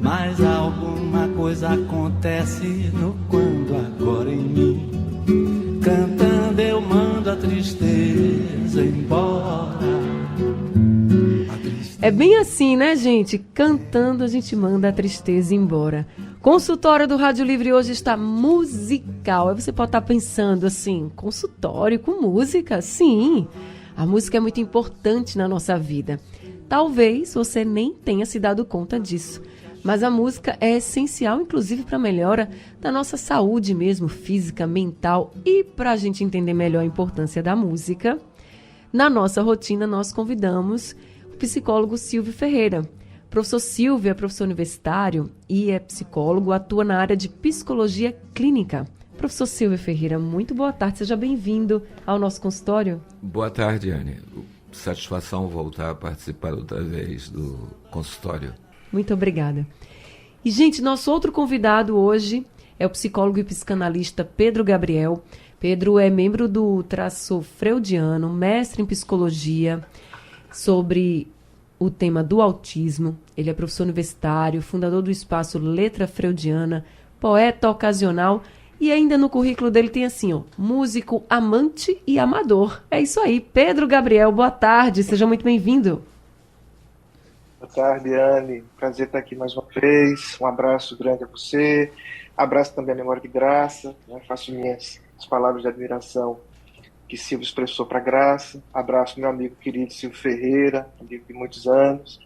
mas alguma coisa acontece no quando agora em mim. Cantando eu mando a tristeza embora. É bem assim, né, gente? Cantando a gente manda a tristeza embora. Consultório do Rádio Livre hoje está musical. Aí você pode estar pensando assim, consultório com música? Sim, a música é muito importante na nossa vida. Talvez você nem tenha se dado conta disso, mas a música é essencial, inclusive, para a melhora da nossa saúde mesmo, física, mental. E para a gente entender melhor a importância da música, na nossa rotina nós convidamos o psicólogo Silvio Ferreira. Professor Silvio é professor universitário e é psicólogo, atua na área de psicologia clínica. Professor Silvio Ferreira, muito boa tarde, seja bem-vindo ao nosso consultório. Boa tarde, Anne. Satisfação voltar a participar outra vez do consultório. Muito obrigada. E, gente, nosso outro convidado hoje é o psicólogo e psicanalista Pedro Gabriel. Pedro é membro do traço freudiano, mestre em psicologia, sobre o tema do autismo. Ele é professor universitário, fundador do espaço Letra Freudiana, poeta ocasional e ainda no currículo dele tem assim, ó, músico, amante e amador. É isso aí. Pedro Gabriel, boa tarde, seja muito bem-vindo. Boa tarde, Anne. Prazer estar aqui mais uma vez. Um abraço grande a você. Abraço também a Memória de Graça. Né? Faço minhas as palavras de admiração que Silvio expressou para Graça. Abraço meu amigo querido Silvio Ferreira, amigo de muitos anos.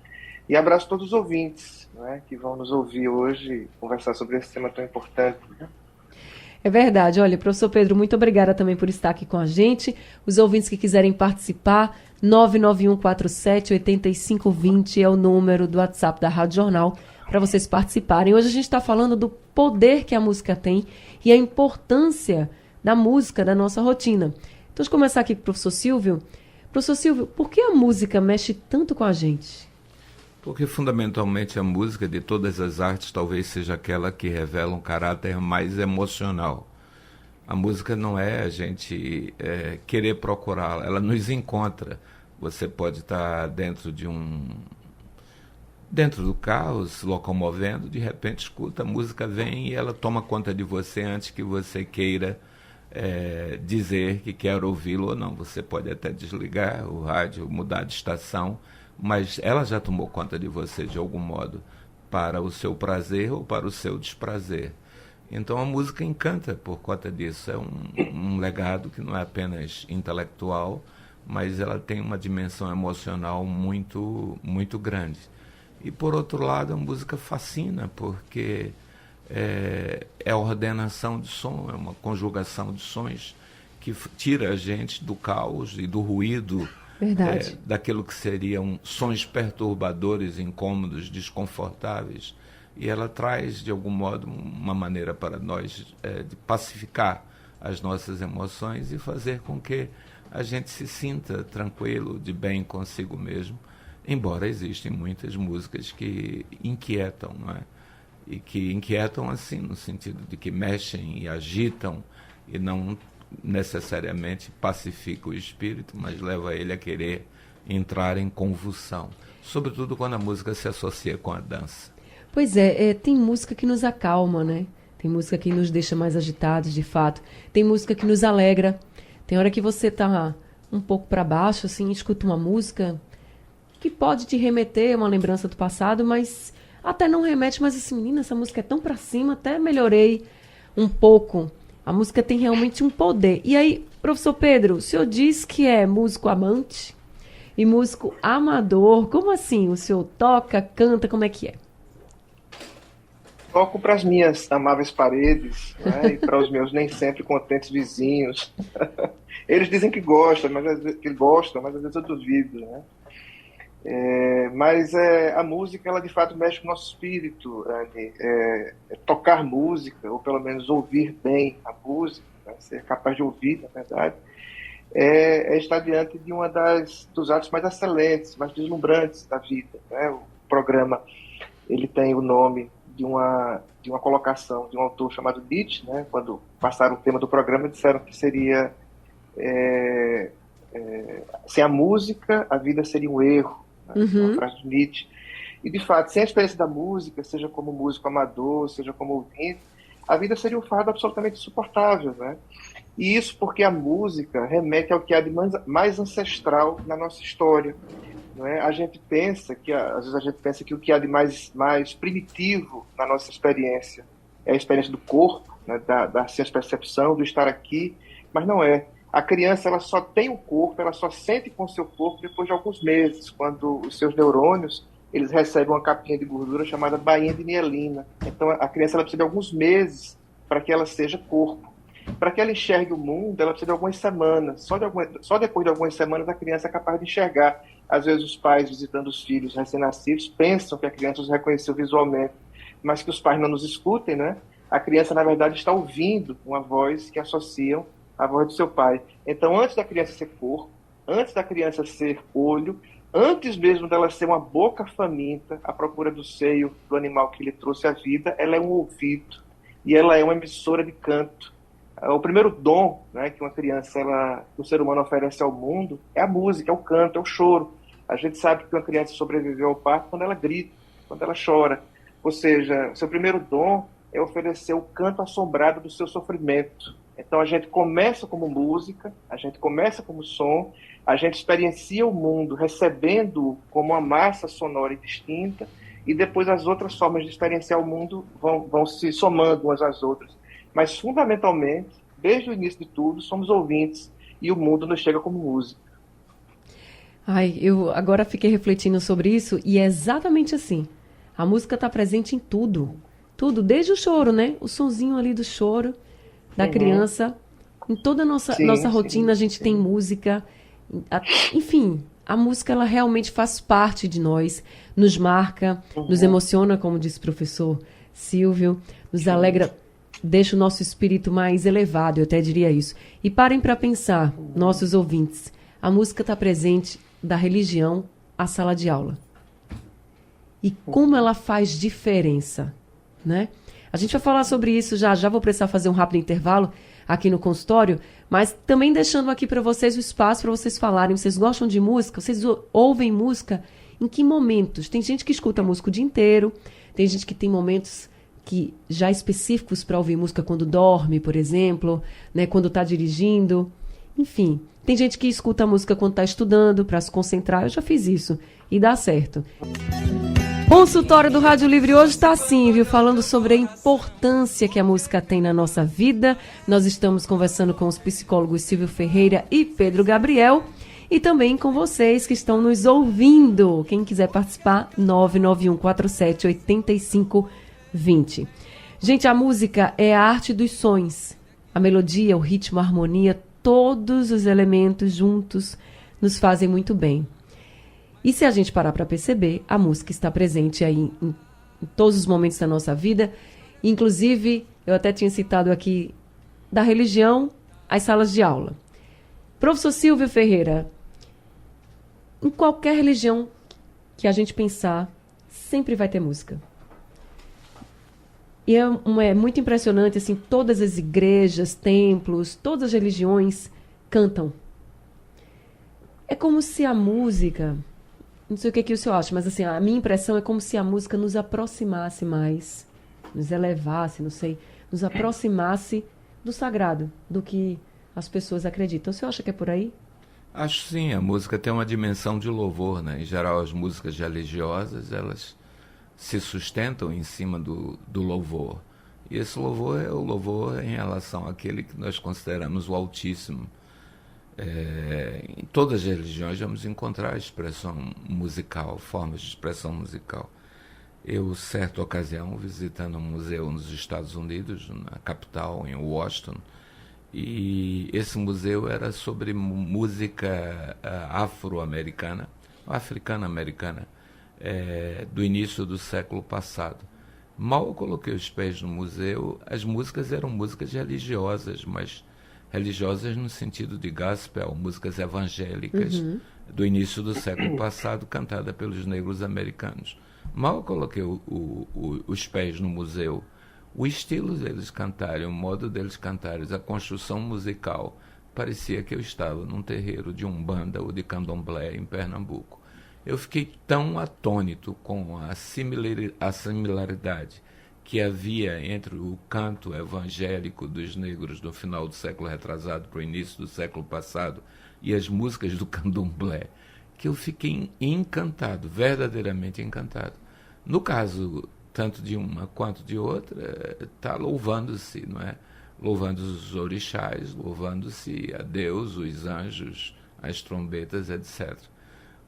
E abraço todos os ouvintes, né, que vão nos ouvir hoje e conversar sobre esse tema tão importante. Né? É verdade. Olha, professor Pedro, muito obrigada também por estar aqui com a gente. Os ouvintes que quiserem participar, 991478520 é o número do WhatsApp da Rádio Jornal para vocês participarem. Hoje a gente está falando do poder que a música tem e a importância da música na nossa rotina. Então, deixa eu começar aqui com o professor Silvio. Professor Silvio, por que a música mexe tanto com a gente? Porque, fundamentalmente, a música de todas as artes talvez seja aquela que revela um caráter mais emocional. A música não é a gente querer procurá-la, ela nos encontra. Você pode estar dentro do carro, se locomovendo, de repente escuta, a música vem e ela toma conta de você antes que você queira dizer que quer ouvi-lo ou não. Você pode até desligar o rádio, mudar de estação, mas ela já tomou conta de você de algum modo, para o seu prazer ou para o seu desprazer. Então a música encanta por conta disso. É um legado que não é apenas intelectual, mas ela tem uma dimensão emocional muito, muito grande. E por outro lado, a música fascina, porque é a ordenação de som, é uma conjugação de sons que tira a gente do caos e do ruído, daquilo que seriam sons perturbadores, incômodos, desconfortáveis. E ela traz, de algum modo, uma maneira para nós de pacificar as nossas emoções e fazer com que a gente se sinta tranquilo, de bem consigo mesmo, embora existem muitas músicas que inquietam, não é? E que inquietam assim, no sentido de que mexem e agitam e não necessariamente pacifica o espírito, mas leva ele a querer entrar em convulsão, sobretudo quando a música se associa com a dança. Pois é, tem música que nos acalma, né? Tem música que nos deixa mais agitados, de fato. Tem música que nos alegra. Tem hora que você tá um pouco para baixo, assim, escuta uma música que pode te remeter a uma lembrança do passado, mas até não remete, mas assim, menina, essa música é tão para cima, até melhorei um pouco. A música tem realmente um poder. E aí, professor Pedro, o senhor diz que é músico amante e músico amador. Como assim? O senhor toca, canta, como é que é? Toco para as minhas amáveis paredes, né, e para os meus nem sempre contentes vizinhos. Eles dizem que gostam, mas às vezes eu duvido, né? Mas a música, ela de fato mexe com o nosso espírito, Anne. Tocar música, ou pelo menos ouvir bem a música, né, ser capaz de ouvir, na verdade, é estar diante de uma dos atos mais excelentes, mais deslumbrantes da vida, né? O programa, ele tem o nome de uma colocação de um autor chamado Nietzsche, né? Quando passaram o tema do programa, disseram que seria sem a música, a vida seria um erro. Né? Uma frase de Nietzsche. E, de fato, sem a experiência da música, seja como músico amador, seja como ouvinte, a vida seria um fardo absolutamente insuportável, né? E isso porque a música remete ao que há de mais ancestral na nossa história. Não é? A gente pensa que, às vezes a gente pensa que o que há de mais primitivo na nossa experiência é a experiência do corpo, né? da ciência-percepção, do estar aqui, mas não é. A criança ela só tem o corpo, ela só sente com o seu corpo depois de alguns meses, quando os seus neurônios eles recebem uma capinha de gordura chamada bainha de mielina. Então a criança ela precisa de alguns meses para que ela seja corpo. Para que ela enxergue o mundo, ela precisa de algumas semanas. Só depois de algumas semanas a criança é capaz de enxergar. Às vezes os pais, visitando os filhos recém-nascidos, pensam que a criança os reconheceu visualmente, mas que os pais não nos escutem, né? A criança, na verdade, está ouvindo uma voz que associam à voz do seu pai. Então, antes da criança ser corpo, antes da criança ser olho, antes mesmo dela ser uma boca faminta à procura do seio do animal que lhe trouxe a vida, ela é um ouvido e ela é uma emissora de canto. O primeiro dom, né, que uma criança, que o ser humano oferece ao mundo é a música, é o canto, é o choro. A gente sabe que uma criança sobreviveu ao parto quando ela grita, quando ela chora. Ou seja, seu primeiro dom é oferecer o canto assombrado do seu sofrimento. Então a gente começa como música, a gente começa como som, a gente experiencia o mundo recebendo como uma massa sonora e distinta, e depois as outras formas de experienciar o mundo vão se somando umas às outras. Mas fundamentalmente, desde o início de tudo, somos ouvintes e o mundo nos chega como música. Ai, eu agora fiquei refletindo sobre isso e é exatamente assim. A música está presente em tudo. Tudo, desde o choro, né? O sonzinho ali do choro da criança. Em toda a nossa rotina a gente tem música. Enfim, a música ela realmente faz parte de nós, nos marca, nos emociona, como disse o professor Silvio, nos alegra, deixa o nosso espírito mais elevado, eu até diria isso. E parem para pensar, nossos ouvintes, a música está presente da religião à sala de aula. E como ela faz diferença, né? A gente vai falar sobre isso já vou precisar fazer um rápido intervalo aqui no consultório, mas também deixando aqui para vocês o espaço para vocês falarem. Vocês gostam de música? Vocês ouvem música? Em que momentos? Tem gente que escuta música o dia inteiro, tem gente que tem momentos que já específicos para ouvir música quando dorme, por exemplo, né, quando está dirigindo. Enfim, tem gente que escuta a música quando está estudando para se concentrar. Eu já fiz isso e dá certo. Consultório do Rádio Livre hoje está assim, viu? Falando sobre a importância que a música tem na nossa vida. Nós estamos conversando com os psicólogos Silvio Ferreira e Pedro Gabriel. E também com vocês que estão nos ouvindo. Quem quiser participar, 991478520. Gente, a música é a arte dos sons. A melodia, o ritmo, a harmonia, todos os elementos juntos nos fazem muito bem. E se a gente parar para perceber, a música está presente aí em todos os momentos da nossa vida. Inclusive, eu até tinha citado aqui, da religião às salas de aula. Professor Silvio Ferreira, em qualquer religião que a gente pensar, sempre vai ter música. E é muito impressionante, assim, todas as igrejas, templos, todas as religiões cantam. É como se a música... Não sei o que o senhor acha, mas assim, a minha impressão é como se a música nos aproximasse mais, nos elevasse, não sei, nos aproximasse do sagrado, do que as pessoas acreditam. O senhor acha que é por aí? Acho sim, a música tem uma dimensão de louvor, né? Em geral, as músicas religiosas, elas se sustentam em cima do louvor. E esse louvor é o louvor em relação àquele que nós consideramos o Altíssimo. Em todas as religiões vamos encontrar expressão musical, formas de expressão musical. Eu, certa ocasião, visitando um museu nos Estados Unidos, na capital, em Washington, e esse museu era sobre música afro-americana, africana-americana, do início do século passado. Mal eu coloquei os pés no museu, as músicas eram músicas religiosas, mas religiosas no sentido de gospel, músicas evangélicas do início do século passado, cantada pelos negros americanos. Mal eu coloquei os pés no museu, o estilo deles cantarem, o modo deles cantarem, a construção musical, parecia que eu estava num terreiro de umbanda ou de candomblé em Pernambuco. eu fiquei tão atônito com a similaridade que havia entre o canto evangélico dos negros do final do século retrasado para o início do século passado e as músicas do candomblé, que eu fiquei encantado, verdadeiramente encantado. No caso, tanto de uma quanto de outra, está louvando-se, não é? Louvando os orixás, louvando-se a Deus, os anjos, as trombetas, etc.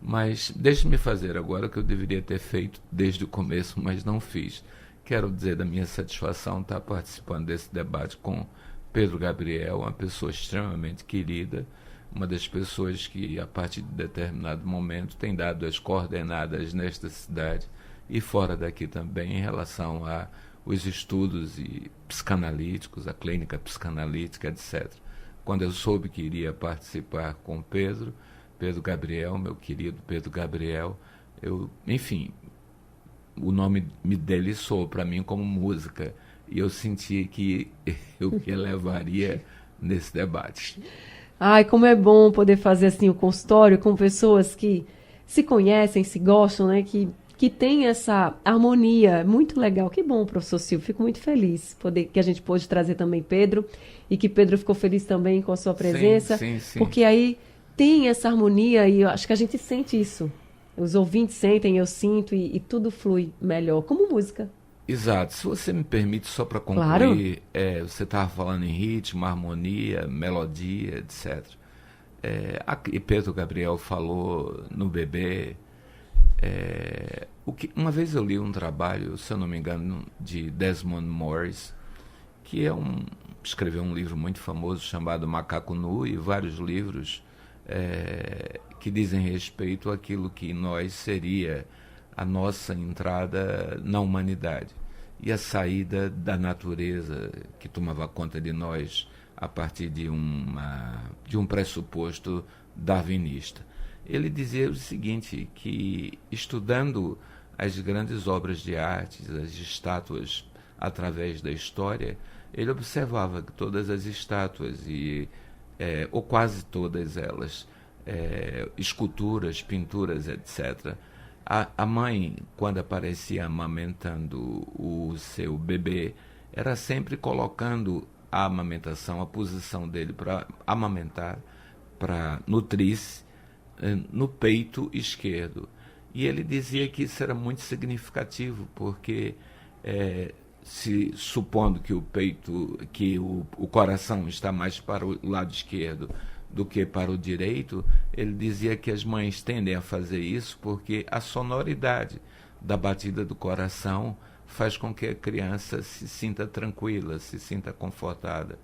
Mas deixe-me fazer agora o que eu deveria ter feito desde o começo, mas não fiz. Quero dizer da minha satisfação estar participando desse debate com Pedro Gabriel, uma pessoa extremamente querida, uma das pessoas que, a partir de determinado momento, tem dado as coordenadas nesta cidade e fora daqui também, em relação aos estudos psicanalíticos, a clínica psicanalítica, etc. Quando eu soube que iria participar com Pedro Gabriel, meu querido Pedro Gabriel, enfim, o nome dele soou para mim como música, e eu senti que eu me levaria nesse debate. Ai, como é bom poder fazer assim o consultório com pessoas que se conhecem, se gostam, né? Que tem essa harmonia. Muito legal. Que bom, professor Silvio. Fico muito feliz que a gente pôde trazer também Pedro, e que Pedro ficou feliz também com a sua presença. Sim. Porque aí tem essa harmonia e eu acho que a gente sente isso. Os ouvintes sentem, eu sinto, e tudo flui melhor, como música. Exato. Se você me permite, só para concluir, Claro. Você estava falando em ritmo, harmonia, melodia, etc. E Pedro Gabriel falou no Bebê. Uma vez eu li um trabalho, se eu não me engano, de Desmond Morris, que escreveu um livro muito famoso chamado Macaco Nu, e vários livros que dizem respeito àquilo que nós seria a nossa entrada na humanidade e a saída da natureza que tomava conta de nós a partir de um pressuposto darwinista. Ele dizia o seguinte, que estudando as grandes obras de arte, as estátuas através da história, ele observava que todas as estátuas, ou quase todas elas, esculturas, pinturas, etc., a mãe, quando aparecia amamentando o seu bebê, era sempre colocando a amamentação, a posição dele para amamentar, para nutrir-se, no peito esquerdo. E ele dizia que isso era muito significativo, porque se supondo que o coração está mais para o lado esquerdo do que para o direito, ele dizia que as mães tendem a fazer isso porque a sonoridade da batida do coração faz com que a criança se sinta tranquila, se sinta confortável,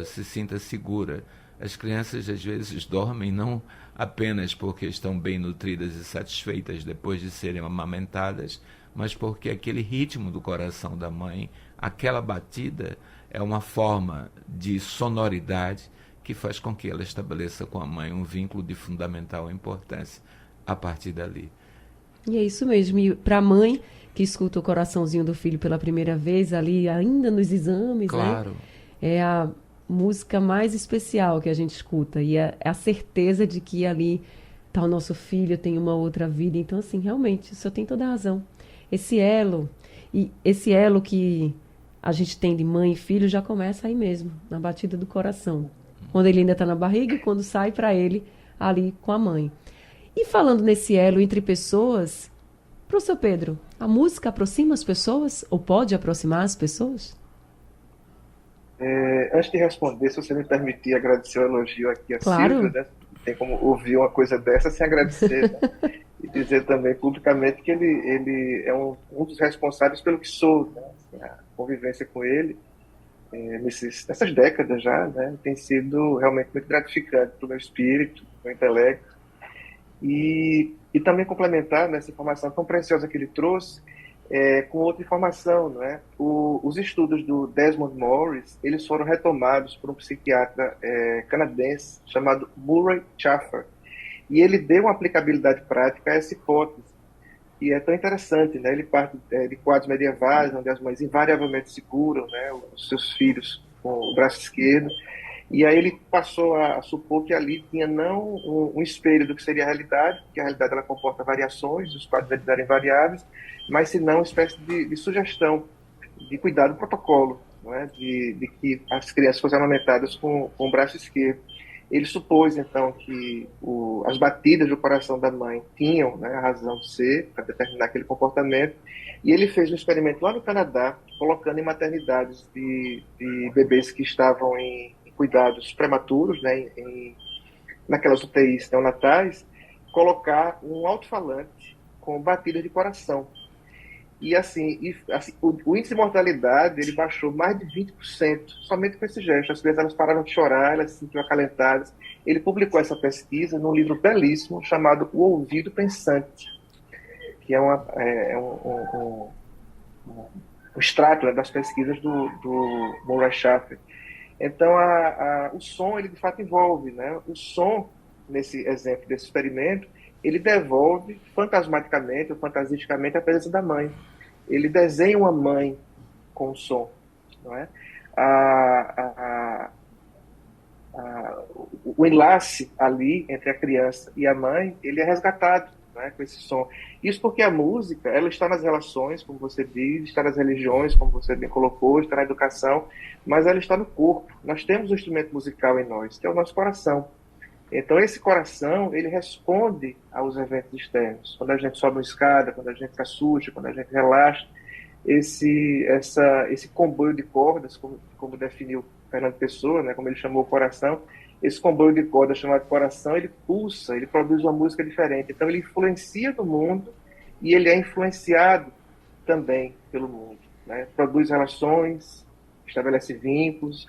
se sinta segura. As crianças às vezes dormem não apenas porque estão bem nutridas e satisfeitas depois de serem amamentadas, mas porque aquele ritmo do coração da mãe, aquela batida, é uma forma de sonoridade que faz com que ela estabeleça com a mãe um vínculo de fundamental importância a partir dali. E é isso mesmo. E para a mãe que escuta o coraçãozinho do filho pela primeira vez, ali ainda nos exames, claro, né? É a música mais especial que a gente escuta. E é a certeza de que ali está o nosso filho, tem uma outra vida. Então, assim, realmente, o senhor tem toda a razão. Esse elo que a gente tem de mãe e filho já começa aí mesmo, na batida do coração. Quando ele ainda está na barriga e quando sai para ele ali com a mãe. E falando nesse elo entre pessoas, professor Pedro, a música aproxima as pessoas ou pode aproximar as pessoas? Antes de responder, se você me permitir agradecer o elogio aqui a Claro. Silvia, né? Tem como ouvir uma coisa dessa sem agradecer, né? E dizer também publicamente que ele é um dos responsáveis pelo que sou, né? Assim, a convivência com ele nessas décadas já, né? Tem sido realmente muito gratificante para o meu espírito, para o meu intelecto. E também complementar nessa informação tão preciosa que ele trouxe, com outra informação, não é? Os estudos do Desmond Morris, eles foram retomados por um psiquiatra canadense chamado Murray Schafer, e ele deu uma aplicabilidade prática a essa hipótese. E é tão interessante, né? Ele parte de quadros medievais, onde as mães invariavelmente seguram, né, os seus filhos com o braço esquerdo, E aí ele passou a supor que ali tinha não um espelho do que seria a realidade, porque a realidade ela comporta variações, os quadros eles eram variáveis, mas senão uma espécie de sugestão, de cuidado, protocolo, não é? De que as crianças fossem amamentadas com o braço esquerdo. Ele supôs, então, que as batidas do coração da mãe tinham, né, a razão de ser, para determinar aquele comportamento, e ele fez um experimento lá no Canadá, colocando em maternidades de bebês que estavam em cuidados prematuros, né, naquelas UTIs neonatais, colocar um alto-falante com batida de coração. E assim, o índice de mortalidade ele baixou mais de 20% somente com esse gesto. As crianças elas pararam de chorar, elas se sentiam acalentadas. Ele publicou essa pesquisa num livro belíssimo chamado O Ouvido Pensante, que é um extrato, né, das pesquisas do Murray Schafer. Então, o som, ele de fato envolve, né? O som, nesse exemplo desse experimento, ele devolve fantasmaticamente ou fantasisticamente a presença da mãe. Ele desenha uma mãe com o som, não é? O enlace ali entre a criança e a mãe, ele é resgatado, né, com esse som. Isso porque a música, ela está nas relações, como você diz, está nas religiões, como você bem colocou, está na educação, mas ela está no corpo. Nós temos um instrumento musical em nós, que é o nosso coração. Então, esse coração, ele responde aos eventos externos. Quando a gente sobe uma escada, quando a gente se assusta, quando a gente relaxa, esse comboio de cordas, como definiu Fernando Pessoa, né, como ele chamou o coração, esse comboio de cordas chamado coração, ele pulsa, ele produz uma música diferente. Então, ele influencia no mundo e ele é influenciado também pelo mundo, né? Produz relações, estabelece vínculos,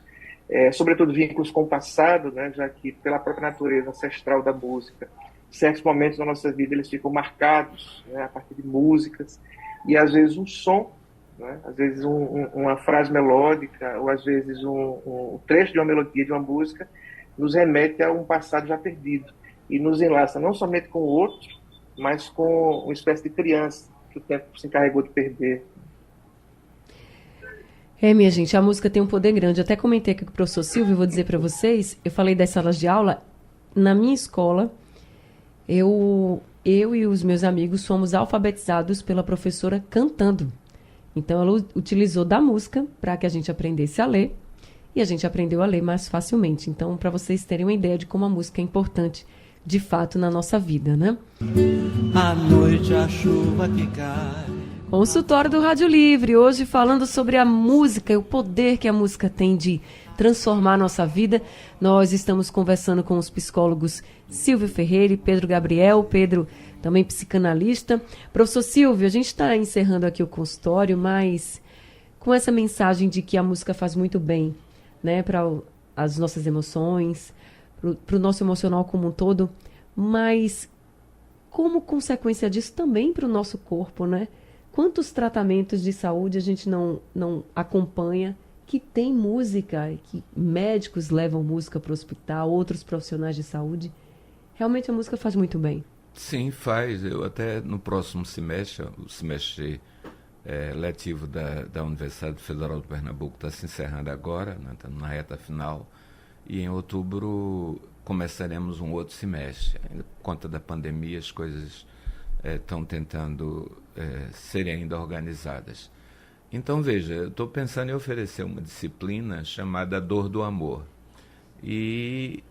sobretudo vínculos com o passado, né, já que pela própria natureza ancestral da música, certos momentos da nossa vida eles ficam marcados, né, a partir de músicas, e às vezes um som, né, às vezes uma frase melódica, ou às vezes um trecho de uma melodia de uma música, nos remete a um passado já perdido, e nos enlaça não somente com o outro, mas com uma espécie de criança que o tempo se encarregou de perder. Minha gente, a música tem um poder grande. Eu até comentei aqui com o professor Silvio, vou dizer para vocês, eu falei das salas de aula. Na minha escola, eu e os meus amigos fomos alfabetizados pela professora cantando. Então, ela utilizou da música para que a gente aprendesse a ler, e a gente aprendeu a ler mais facilmente. Então, para vocês terem uma ideia de como a música é importante, de fato, na nossa vida, né? À noite a chuva que cai. Consultório do Rádio Livre, hoje falando sobre a música e o poder que a música tem de transformar a nossa vida. Nós estamos conversando com os psicólogos Silvio Ferreira e Pedro Gabriel. Pedro, também psicanalista. Professor Silvio, a gente está encerrando aqui o consultório, mas com essa mensagem de que a música faz muito bem, né, para as nossas emoções, para o nosso emocional como um todo, mas como consequência disso também para o nosso corpo, né? Quantos tratamentos de saúde a gente não acompanha que tem música, que médicos levam música para o hospital, outros profissionais de saúde? Realmente a música faz muito bem. Sim, faz. Eu até no próximo semestre, o semestre letivo da Universidade Federal de Pernambuco está se encerrando agora, né, tá na reta final, e em outubro começaremos um outro semestre. Ainda por conta da pandemia, as coisas estão tentando serem ainda organizadas. Então, veja, eu estou pensando em oferecer uma disciplina chamada Dor do Amor. E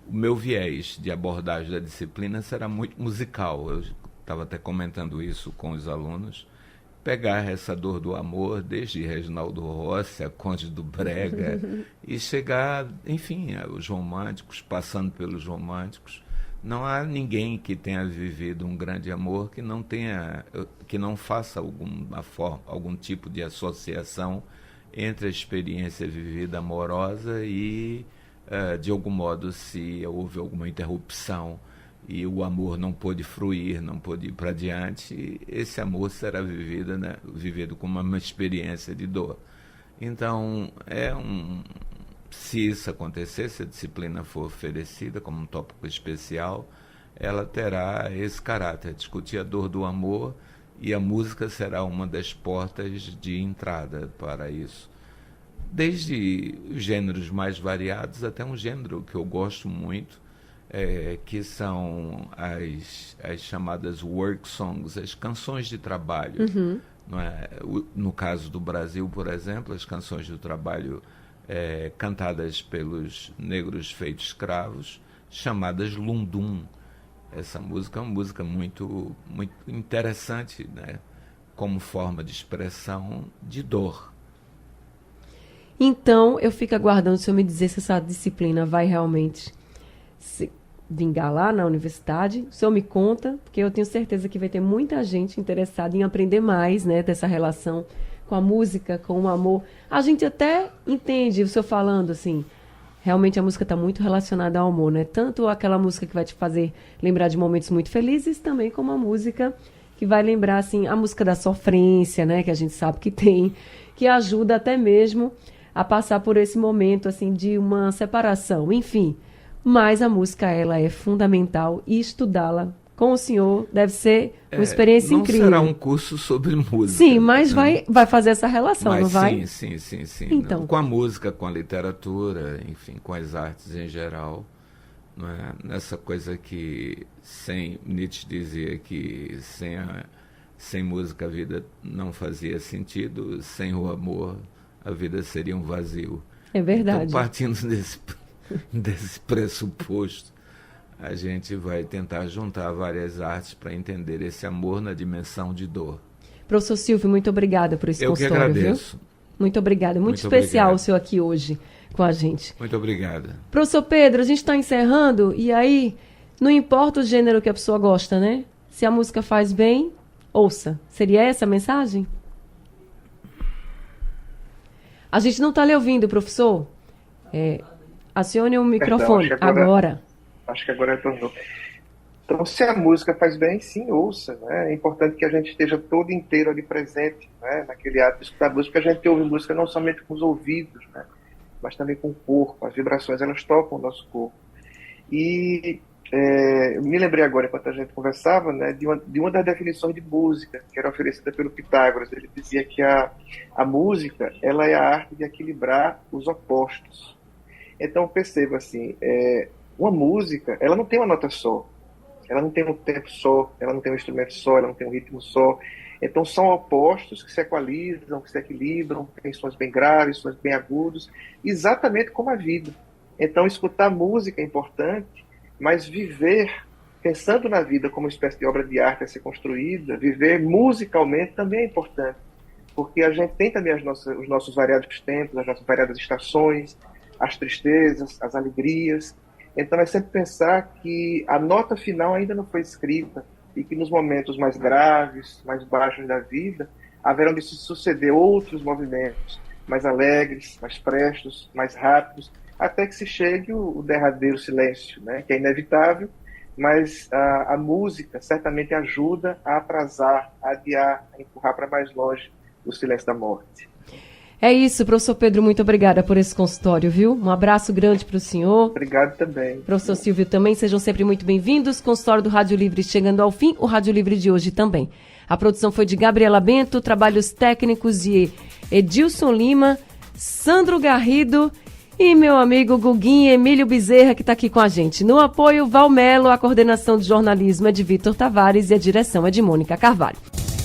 o meu viés de abordagem da disciplina será muito musical. Eu estava até comentando isso com os alunos. Pegar essa dor do amor, desde Reginaldo Rossi, a Conde do Brega, e chegar, enfim, aos românticos, passando pelos românticos. Não há ninguém que tenha vivido um grande amor que não faça algum tipo de associação entre a experiência vivida amorosa e, de algum modo, se houve alguma interrupção e o amor não pôde fruir, não pôde ir para adiante, esse amor será vivido como uma experiência de dor. Então, se isso acontecer, se a disciplina for oferecida como um tópico especial, ela terá esse caráter, discutir a dor do amor, e a música será uma das portas de entrada para isso. desde gêneros mais variados até um gênero que eu gosto muito, que são as chamadas work songs, as canções de trabalho. Não é? No caso do Brasil, por exemplo, as canções do trabalho cantadas pelos negros feitos escravos, chamadas Lundum. Essa música é uma música muito, muito interessante, né? Como forma de expressão de dor. Então, eu fico aguardando o senhor me dizer se essa disciplina vai realmente se vingar lá na universidade. O senhor me conta, porque eu tenho certeza que vai ter muita gente interessada em aprender mais, né, dessa relação com a música, com o amor. A gente até entende o senhor falando assim, realmente a música está muito relacionada ao amor, né? Tanto aquela música que vai te fazer lembrar de momentos muito felizes, também como a música que vai lembrar, assim, a música da sofrência, né? Que a gente sabe que tem, que ajuda até mesmo a passar por esse momento, assim, de uma separação, enfim. Mas a música, ela é fundamental e estudá-la com o senhor deve ser uma experiência incrível. Não será um curso sobre música. Sim, mas vai fazer essa relação, mas não vai? Sim. Então. Com a música, com a literatura, enfim, com as artes em geral. Não é? Nessa coisa que Nietzsche dizia que sem música a vida não fazia sentido, sem o amor a vida seria um vazio. É verdade. Então, partindo desse pressuposto, a gente vai tentar juntar várias artes para entender esse amor na dimensão de dor. Professor Silvio, muito obrigada por esse consultório. Eu que agradeço. Viu? Muito obrigada. Muito especial obrigado. O senhor aqui hoje com a gente. Muito obrigado. Professor Pedro, a gente está encerrando e aí não importa o gênero que a pessoa gosta, né? Se a música faz bem, ouça. Seria essa a mensagem? A gente não está lhe ouvindo, professor. Acione o microfone. Agora. Acho que agora retornou. Então, se a música faz bem, sim, ouça. Né? É importante que a gente esteja todo inteiro ali presente, né? Naquele ato de escutar música. A gente ouve música não somente com os ouvidos, né? Mas também com o corpo. As vibrações, elas tocam o nosso corpo. E eu me lembrei agora, enquanto a gente conversava, né, de uma das definições de música que era oferecida pelo Pitágoras. Ele dizia que a música, ela é a arte de equilibrar os opostos. Então, perceba assim, uma música, ela não tem uma nota só, ela não tem um tempo só, ela não tem um instrumento só, ela não tem um ritmo só. Então são opostos que se equalizam, que se equilibram, tem sons bem graves, sons bem agudos, exatamente como a vida. Então escutar música é importante, mas viver pensando na vida como uma espécie de obra de arte a ser construída, viver musicalmente também é importante, porque a gente tem também os nossos variados tempos, as nossas variadas estações, as tristezas, as alegrias. Então é sempre pensar que a nota final ainda não foi escrita e que nos momentos mais graves, mais baixos da vida, haverão de se suceder outros movimentos mais alegres, mais prestos, mais rápidos, até que se chegue o derradeiro silêncio, né, que é inevitável, mas a música certamente ajuda a atrasar, a adiar, a empurrar para mais longe o silêncio da morte. É isso, professor Pedro, muito obrigada por esse consultório, viu? Um abraço grande para o senhor. Obrigado também. Professor Silvio também, sejam sempre muito bem-vindos. Consultório do Rádio Livre chegando ao fim, o Rádio Livre de hoje também. A produção foi de Gabriela Bento, trabalhos técnicos de Edilson Lima, Sandro Garrido e meu amigo Guguinho Emílio Bezerra, que está aqui com a gente. No apoio, Valmelo, a coordenação de jornalismo é de Vitor Tavares e a direção é de Mônica Carvalho.